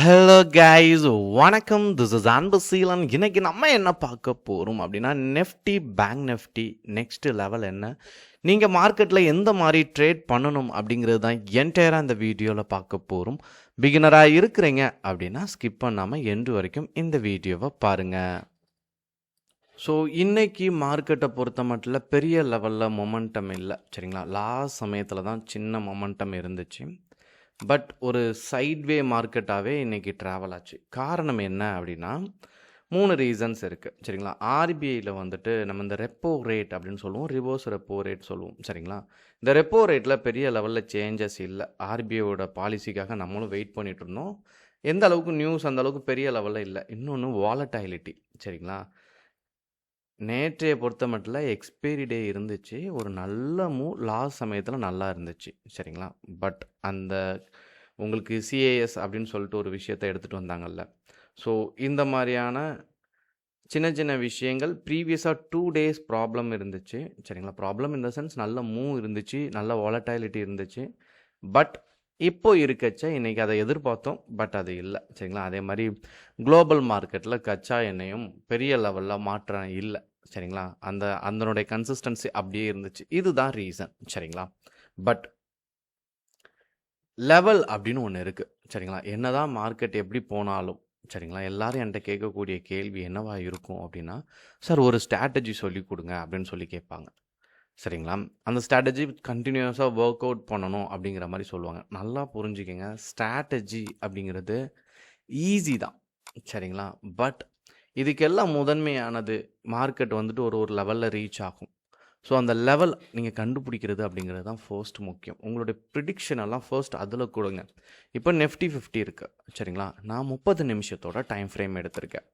Hello guys, வணக்கம். This is Anbaseelan. இன்னைக்கு நம்ம என்ன பார்க்க போகிறோம் அப்படின்னா, Nifty bank Nifty next level என்ன, நீங்கள் மார்க்கெட்டில் எந்த மாதிரி ட்ரேட் பண்ணணும் அப்படிங்கிறது தான் என்டையராக இந்த வீடியோவில் பார்க்க போகிறோம். பிகினராக இருக்கிறீங்க அப்படின்னா ஸ்கிப் பண்ணாமல் எண்டு வரைக்கும் இந்த வீடியோவை பாருங்கள். ஸோ இன்றைக்கி மார்க்கெட்டை பொறுத்த மட்டும் பெரிய லெவலில் மொமெண்டம் இல்லை, சரிங்களா. லாஸ்ட் சமயத்தில் தான் சின்ன மொமெண்டம் இருந்துச்சு. பட் ஒரு சைட்வே மார்க்கெட்டாகவே இன்றைக்கி ட்ராவல் ஆச்சு. காரணம் என்ன அப்படின்னா, 3 ரீசன்ஸ் இருக்குது, சரிங்களா. ஆர்பிஐயில் வந்துட்டு நம்ம இந்த ரெப்போ ரேட் அப்படின்னு சொல்லுவோம், ரிவர்ஸ் ரெப்போ ரேட் சொல்லுவோம், சரிங்களா. இந்த ரெப்போ ரேட்டில் பெரிய லெவலில் சேஞ்சஸ் இல்லை. ஆர்பிஐயோட பாலிசிக்காக நம்மளும் வெயிட் பண்ணிகிட்டு இருந்தோம். எந்த அளவுக்கு நியூஸ் அந்த அளவுக்கு பெரிய லெவலில் இல்லை. இன்னொன்று வாலட்டாலிட்டி, சரிங்களா. நேற்றைய பொறுத்த மட்டும் எக்ஸ்பைரி டே இருந்துச்சு, ஒரு நல்ல லாஸ்ட் சமயத்தில் நல்லா இருந்துச்சு, சரிங்களா. பட் அந்த உங்களுக்கு சிஏஎஸ் அப்படின்னு சொல்லிட்டு ஒரு விஷயத்தை எடுத்துகிட்டு வந்தாங்கல்ல. ஸோ இந்த மாதிரியான சின்ன சின்ன விஷயங்கள் ப்ரீவியஸாக 2 days ப்ராப்ளம் இருந்துச்சு, சரிங்களா. ப்ராப்ளம் இன் த சென்ஸ் நல்ல இருந்துச்சு, நல்ல வாலட்டாலிட்டி இருந்துச்சு. பட் இப்போ இருக்கச்ச இன்றைக்கி அதை எதிர்பார்த்தோம், பட் அது இல்லை, சரிங்களா. அதே மாதிரி குளோபல் மார்க்கெட்டில் கச்சா எண்ணெயும் பெரிய லெவலில் மாற்றம் இல்லை, சரிங்களா. அதனுடைய கன்சிஸ்டன்சி அப்படியே இருந்துச்சு. இதுதான் ரீசன், சரிங்களா. பட் லெவல் அப்படின்னு ஒன்று இருக்குது, சரிங்களா. என்ன தான் மார்க்கெட் எப்படி போனாலும், சரிங்களா, எல்லோரும் என்கிட்ட கேட்கக்கூடிய கேள்வி என்னவா இருக்கும் அப்படின்னா, சார் ஒரு ஸ்ட்ராட்டஜி சொல்லி கொடுங்க அப்படின்னு சொல்லி கேட்பாங்க, சரிங்களா. அந்த ஸ்ட்ராட்டஜி கண்டினியூஸாக ஒர்க் அவுட் பண்ணணும் அப்படிங்கிற மாதிரி சொல்லுவாங்க. நல்லா புரிஞ்சுக்கங்க, ஸ்ட்ராட்டஜி அப்படிங்கிறது ஈஸி தான், சரிங்களா. பட் இதுக்கெல்லாம் முதன்மையானது மார்க்கெட் வந்துட்டு ஒரு லெவலில் ரீச் ஆகும். ஸோ அந்த லெவல் நீங்கள் கண்டுபிடிக்கிறது அப்படிங்கிறது தான் ஃபர்ஸ்ட் முக்கியம். உங்களுடைய ப்ரிடிக்ஷன் எல்லாம் ஃபர்ஸ்ட் அதில் கொடுங்க. இப்போ நெஃப்டி 50 இருக்குது, சரிங்களா. நான் 30 நிமிஷத்தோட டைம் ஃப்ரேம் எடுத்திருக்கேன்.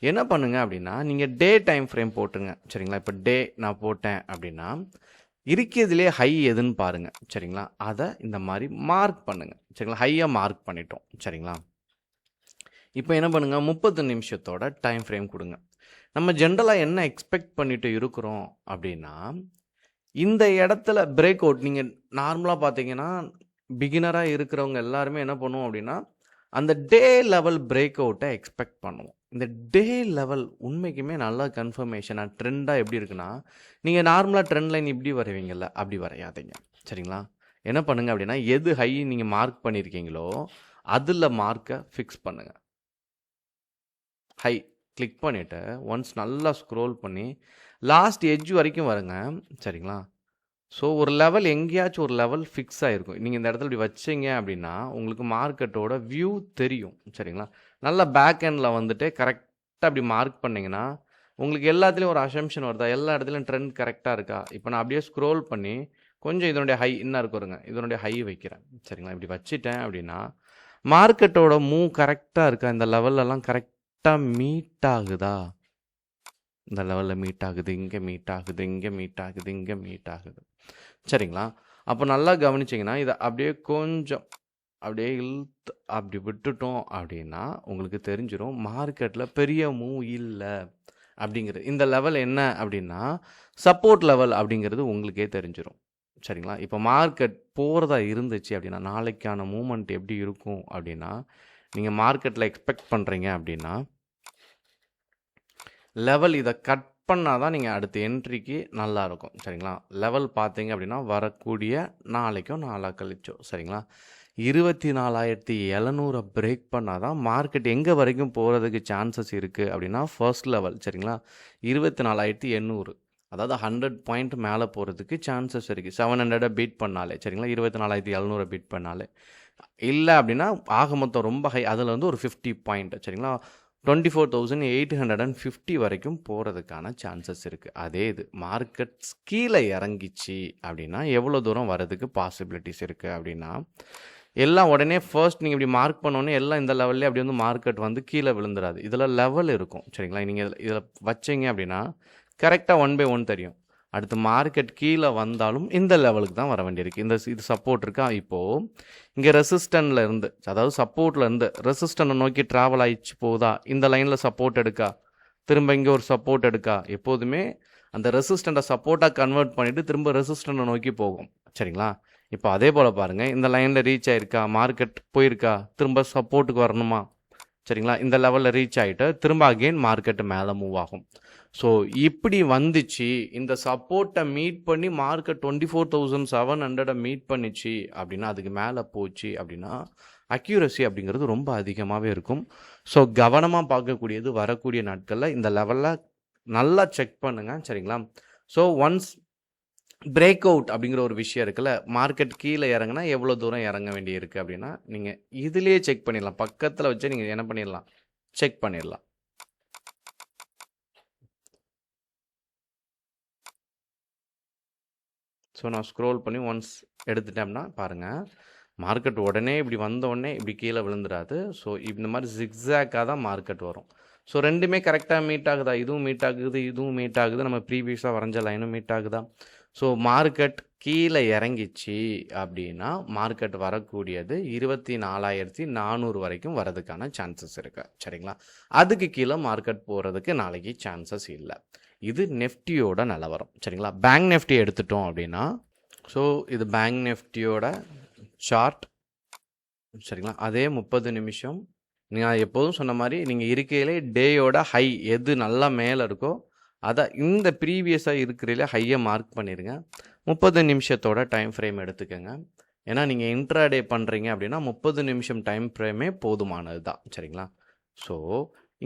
என்ன பண்ணுங்கள் அப்படின்னா, நீங்கள் டே டைம் ஃப்ரேம் போட்டுருங்க, சரிங்களா. இப்போ டே நான் போட்டேன் அப்படின்னா இருக்கிறதுலே ஹை எதுன்னு பாருங்கள், சரிங்களா. அதை இந்த மாதிரி மார்க் பண்ணுங்கள், சரிங்களா. ஹையாக மார்க் பண்ணிட்டோம், சரிங்களா. இப்போ என்ன பண்ணுங்கள், 30 நிமிஷத்தோட டைம் ஃப்ரேம் கொடுங்க. நம்ம ஜென்ரலாக என்ன எக்ஸ்பெக்ட் பண்ணிட்டு இருக்கிறோம் அப்படின்னா, இந்த இடத்துல பிரேக் அவுட் நீங்கள் நார்மலாக பார்த்தீங்கன்னா பிகினராக இருக்கிறவங்க எல்லாருமே என்ன பண்ணுவோம் அப்படின்னா, அந்த டே லெவல் பிரேக் அவுட்டை எக்ஸ்பெக்ட் பண்ணுவோம். இந்த டே லெவல் உண்மைக்குமே நல்லா கன்ஃபர்மேஷனாக ட்ரெண்டாக எப்படி இருக்குன்னா, நீங்கள் நார்மலாக ட்ரெண்ட் லைன் இப்படி வரைவீங்கள்ல, அப்படி வரையாதீங்க, சரிங்களா. என்ன பண்ணுங்கள் அப்படின்னா, எது ஹை நீங்கள் மார்க் பண்ணியிருக்கீங்களோ அதில் மார்க்கை ஃபிக்ஸ் பண்ணுங்கள். ஹை கிளிக் பண்ணிவிட்டு ஒன்ஸ் நல்லா ஸ்க்ரோல் பண்ணி லாஸ்ட் எட்ஜ் வரைக்கும் வருங்க, சரிங்களா. ஸோ ஒரு லெவல் எங்கேயாச்சும் ஒரு லெவல் ஃபிக்ஸ் ஆகிருக்கும். நீங்கள் இந்த இடத்துல இப்படி வச்சிங்க அப்படின்னா உங்களுக்கு மார்க்கெட்டோட வியூ தெரியும், சரிங்களா. நல்லா பேக் எண்டில் வந்துட்டு கரெக்டாக அப்படி மார்க் பண்ணிங்கன்னா உங்களுக்கு எல்லாத்துலேயும் ஒரு அசம்ஷன் வருதா, எல்லா இடத்துலையும் ட்ரெண்ட் கரெக்டாக இருக்கா. இப்போ நான் அப்படியே ஸ்க்ரோல் பண்ணி கொஞ்சம் இதனுடைய ஹை இன்னும் இருக்குங்க, இதனுடைய ஹை வைக்கிறேன், சரிங்களா. இப்படி வச்சுட்டேன் அப்படின்னா மார்க்கெட்டோட கரெக்டாக இருக்கா, இந்த லெவல்லலாம் கரெக்டாக மீட் ஆகுதா, இந்த லெவலில் மீட் ஆகுது, இங்கே மீட் ஆகுது, இங்கே மீட் ஆகுது, இங்கே மீட் ஆகுது, சரிங்களா. அப்போ நல்லா கவனிச்சிங்கன்னா இதை அப்படியே கொஞ்சம் அப்படியே இழுத்து அப்படி விட்டுட்டோம் அப்படின்னா உங்களுக்கு தெரிஞ்சிடும் மார்க்கெட்டில் பெரிய இல்லை அப்படிங்கிறது. இந்த லெவல் என்ன அப்படின்னா சப்போர்ட் லெவல் அப்படிங்கிறது உங்களுக்கே தெரிஞ்சிடும், சரிங்களா. இப்போ மார்க்கெட் போகிறதா இருந்துச்சு அப்படின்னா நாளைக்கான மூமெண்ட் எப்படி இருக்கும் அப்படின்னா, நீங்கள் மார்க்கெட்டில் எக்ஸ்பெக்ட் பண்ணுறீங்க அப்படின்னா லெவல் இதை கட் பண்ணால் தான் நீங்கள் அடுத்த என்ட்ரிக்கு நல்லாயிருக்கும், சரிங்களா. லெவல் பார்த்தீங்க அப்படின்னா வரக்கூடிய நாளைக்கும் நாளாக கழிச்சோ, சரிங்களா, 24,700 பிரேக் பண்ணால் தான் மார்க்கெட் எங்கே வரைக்கும் போகிறதுக்கு சான்சஸ் இருக்குது அப்படின்னா ஃபர்ஸ்ட் லெவல், சரிங்களா, 24,800, அதாவது 100 பாயிண்ட் மேலே போகிறதுக்கு சான்சஸ் இருக்குது. 700 பீட் பண்ணாலே, சரிங்களா, 24,700 பீட் பண்ணாலே. இல்லை அப்படின்னா ஆக மொத்தம் ரொம்ப ஹை, அதில் வந்து ஒரு 50 பாயிண்ட், சரிங்களா, 24,850 வரைக்கும் போகிறதுக்கான சான்சஸ் இருக்குது. அதே இது மார்க்கெட் கீழே இறங்கிச்சு அப்படின்னா எவ்வளோ தூரம் வர்றதுக்கு பாசிபிலிட்டிஸ் இருக்குது அப்படின்னா, எல்லாம் உடனே ஃபர்ஸ்ட் நீங்கள் இப்படி மார்க் பண்ணோன்னே எல்லாம் இந்த லெவல்லே அப்படி வந்து மார்க்கெட் வந்து கீழே விழுந்துடாது. இதில் லெவல் இருக்கும், சரிங்களா. நீங்கள் இதில் வச்சிங்க அப்படின்னா கரெக்டாக 1 by 1 தெரியும். அடுத்து மார்க்கெட் கீழே வந்தாலும் இந்த லெவலுக்கு தான் வர வேண்டியிருக்கு. இது சப்போர்ட் இருக்கா, இப்போது இங்கே ரெசிஸ்டன்ட்ல இருந்து, அதாவது சப்போர்ட்டில் இருந்து ரெசிஸ்டன்ட்டை நோக்கி ட்ராவல் ஆகிடுச்சு போதா, இந்த லைனில் சப்போர்ட் எடுக்கா, திரும்ப இங்கே ஒரு சப்போர்ட் எடுக்கா. எப்போதுமே அந்த ரெசிஸ்டண்ட்டை சப்போர்ட்டாக கன்வெர்ட் பண்ணிவிட்டு திரும்ப ரெசிஸ்டண்ட்டை நோக்கி போகும், சரிங்களா. இப்போ அதே போல் பாருங்கள், இந்த லைனில் ரீச் ஆயிருக்கா, மார்க்கெட் போயிருக்கா, திரும்ப சப்போர்ட்டுக்கு வரணுமா, சரிங்களா, இந்த லெவலில் ரீச் ஆகிட்டு திரும்ப அகெயின் மார்க்கெட்டு மேலே மூவ் ஆகும். ஸோ இப்படி வந்துச்சு, இந்த சப்போர்ட்டை மீட் பண்ணி மார்க்கெட் 24,700 மீட் பண்ணிச்சு அப்படின்னா, அதுக்கு மேலே போச்சு அப்படின்னா அக்யூரசி அப்படிங்கிறது ரொம்ப அதிகமாகவே இருக்கும். ஸோ கவனமாக பார்க்கக்கூடியது வரக்கூடிய நாட்களில் இந்த லெவலில் நல்லா செக் பண்ணுங்கள், சரிங்களா. ஸோ ஒன்ஸ் பிரேக் அவுட் அப்படிங்கிற ஒரு விஷயம் இருக்குல்ல, மார்க்கெட் கீழே இறங்குனா எவ்வளோ தூரம் இறங்க வேண்டி இருக்குது அப்படின்னா நீங்கள் இதுலேயே செக் பண்ணிடலாம். பக்கத்தில் வச்சு நீங்கள் என்ன பண்ணிடலாம், செக் பண்ணிடலாம். ஸோ நான் ஸ்க்ரோல் பண்ணி ஒன்ஸ் எடுத்துட்டேன்னா பாருங்கள், மார்க்கெட் உடனே இப்படி வந்த உடனே இப்படி கீழே விழுந்துடாது. ஸோ இந்த மாதிரி ஜிக்ஸாக்காக தான் மார்க்கெட் வரும். ஸோ ரெண்டுமே கரெக்டாக மீட் ஆகுதா, இதுவும் மீட் ஆகுது, இதுவும் மீட் ஆகுது, நம்ம ப்ரீவியஸாக வரைஞ்ச லைனும் மீட் ஆகுதா. ஸோ மார்க்கெட் கீழே இறங்கிச்சு அப்படின்னா மார்க்கெட் வரக்கூடியது 24,400 வரைக்கும் வரதுக்கான சான்சஸ் இருக்குது, சரிங்களா. அதுக்கு கீழே மார்க்கெட் போகிறதுக்கு நாளைக்கு சான்சஸ் இல்லை. இது நெஃப்டியோட நிலவரம், சரிங்களா. பேங்க் நெஃப்டி எடுத்துட்டோம் அப்படின்னா, ஸோ இது பேங்க் நெஃப்டியோட சார்ட், சரிங்களா. அதே 30 நிமிஷம் நீங்கள் எப்போதும் சொன்ன மாதிரி நீங்கள் இருக்கையிலே டேயோட ஹை எது நல்லா மேலே இருக்கோ அதை இந்த ப்ரீவியஸாக இருக்கிறதுல ஹையை மார்க் பண்ணிடுங்க. 30 நிமிஷத்தோட டைம் ஃப்ரேம் எடுத்துக்கோங்க. ஏன்னா நீங்கள் இன்ட்ராடே பண்ணுறீங்க அப்படின்னா 30 நிமிஷம் டைம் ஃப்ரேமே போதுமானது தான், சரிங்களா. ஸோ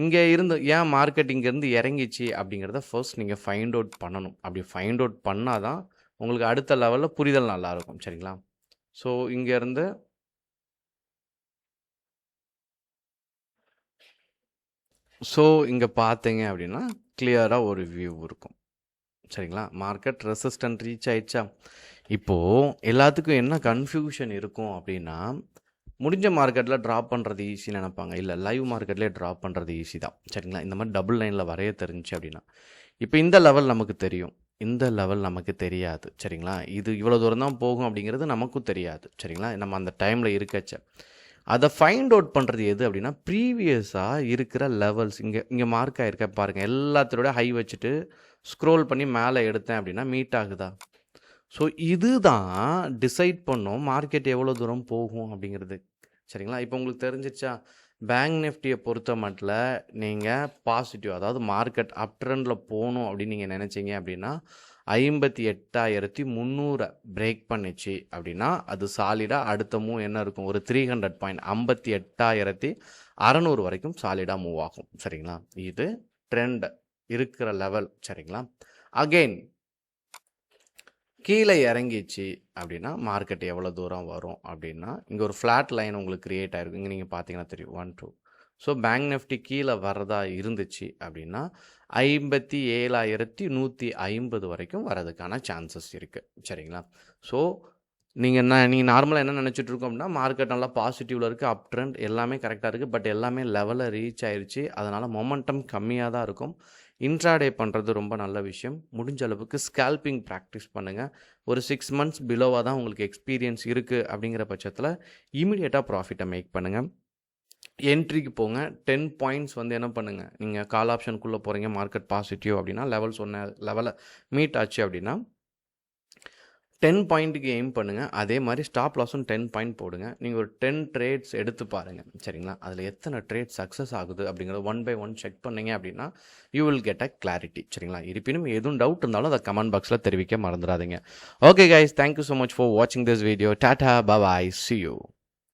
இங்கே இருந்து ஏன் மார்க்கெட் இங்கேருந்து இறங்கிச்சு அப்படிங்கிறத ஃபர்ஸ்ட் நீங்கள் ஃபைண்ட் அவுட் பண்ணணும். அப்படி ஃபைண்ட் அவுட் பண்ணால் தான் உங்களுக்கு அடுத்த லெவலில் புரிதல் நல்லாயிருக்கும், சரிங்களா. ஸோ இங்கேருந்து இங்கே பார்த்தீங்க அப்படின்னா கிளியராக ஒரு வியூ இருக்கும், சரிங்களா. மார்க்கெட் ரெசிஸ்டன்ட் ரீச் ஆயிடுச்சா. இப்போது எல்லாத்துக்கும் என்ன கன்ஃபியூஷன் இருக்கும் அப்படின்னா, முடிஞ்ச மார்க்கெட்டில் ட்ராப் பண்ணுறது ஈஸின்னு நினைப்பாங்க. இல்லை, லைவ் மார்க்கெட்லேயே ட்ராப் பண்ணுறது ஈஸி தான், சரிங்களா. இந்த மாதிரி டபுள் லைனில் வரைய தெரிஞ்சு அப்படின்னா, இப்போ இந்த லெவல் நமக்கு தெரியும், இந்த லெவல் நமக்கு தெரியாது, சரிங்களா. இது இவ்வளோ தூரம் தான் போகும் அப்படிங்கிறது நமக்கும் தெரியாது, சரிங்களா. நம்ம அந்த டைமில் இருக்கச்ச அதை ஃபைண்ட் அவுட் பண்ணுறது எது அப்படின்னா, ப்ரீவியஸாக இருக்கிற லெவல்ஸ் இங்கே மார்க் ஆகிருக்க பாருங்கள். எல்லாத்தோட ஹை வச்சுட்டு ஸ்க்ரோல் பண்ணி மேலே எடுத்தேன் அப்படின்னா மீட் ஆகுதா. ஸோ இதுதான் டிசைட் பண்ணோம் மார்க்கெட் எவ்வளோ தூரம் போகும் அப்படிங்கிறது, சரிங்களா. இப்போ உங்களுக்கு தெரிஞ்சிச்சா, பேங்க் நிஃப்டியை பொறுத்த மட்டும் நீங்கள் பாசிட்டிவ், அதாவது மார்க்கெட் அப் ட்ரெண்டில் போகணும் அப்படின்னு நீங்கள் நினச்சிங்க அப்படின்னா 58,300 பிரேக் பண்ணிச்சு அப்படின்னா அது சாலிடாக அடுத்த மூவ் என்ன இருக்கும், ஒரு 300 பாயிண்ட் 58,600 வரைக்கும் சாலிடாக மூவ் ஆகும், சரிங்களா. இது ட்ரெண்ட் இருக்கிற லெவல், சரிங்களா. அகெயின் கீழே இறங்கிச்சு அப்படின்னா மார்க்கெட் எவ்வளோ தூரம் வரும் அப்படின்னா, இங்கே ஒரு ஃப்ளாட் லைன் உங்களுக்கு க்ரியேட் ஆகிருக்கு, இங்கே நீங்கள் பார்த்தீங்கன்னா தெரியும் 1 2. ஸோ பேங்க் நிஃப்டி கீழே வரதா இருந்துச்சு அப்படின்னா 57,150 வரைக்கும் வரதுக்கான சான்சஸ் இருக்குது, சரிங்களா. ஸோ நீங்கள் நார்மலாக என்ன நினச்சிட்டு இருக்கோம் அப்படின்னா, மார்க்கெட் நல்லா பாசிட்டிவில் இருக்குது, அப் ட்ரெண்ட் எல்லாமே கரெக்டாக இருக்குது, பட் எல்லாமே லெவலில் ரீச் ஆயிடுச்சு, அதனால் மொமெண்டம் கம்மியாக தான் இருக்கும். இன்ட்ராடே பண்ணுறது ரொம்ப நல்ல விஷயம். முடிஞ்ச அளவுக்கு ஸ்கேல்பிங் ப்ராக்டிஸ் பண்ணுங்கள். ஒரு 6 months பிலோவாக தான் உங்களுக்கு எக்ஸ்பீரியன்ஸ் இருக்குது அப்படிங்கிற பட்சத்தில் இமீடியட்டாக ப்ராஃபிட்டை மேக் பண்ணுங்கள். என்ட்ரிக்கு போங்க. 10 பாயிண்ட்ஸ் என்ன பண்ணுங்கள், நீங்கள் கால் ஆப்ஷனுக்குள்ளே போகிறீங்க, மார்க்கெட் பாசிட்டிவ் அப்படின்னா லெவல் சொன்ன லெவலை மீட் ஆச்சு அப்படின்னா 10 பாயிண்ட்டுக்கு எய்ம் பண்ணுங்கள். அதே மாதிரி ஸ்டாப் லாஸும் 10 பாயிண்ட் போடுங்க. நீங்கள் ஒரு 10 ட்ரேட்ஸ் எடுத்து பாருங்கள், சரிங்களா. அதில் எத்தனை ட்ரேட் சக்ஸஸ் ஆகுது அப்படிங்கிறத 1 by 1 செக் பண்ணிங்க அப்படின்னா you will get a clarity, சரிங்களா. இருப்பினும் எதுவும் டவுட் இருந்தாலும் அதை கமெண்ட் பாக்ஸில் தெரிவிக்க மறந்துடாதீங்க. Okay guys, thank you so much for வாட்சிங் this video. Tata, bye, see you.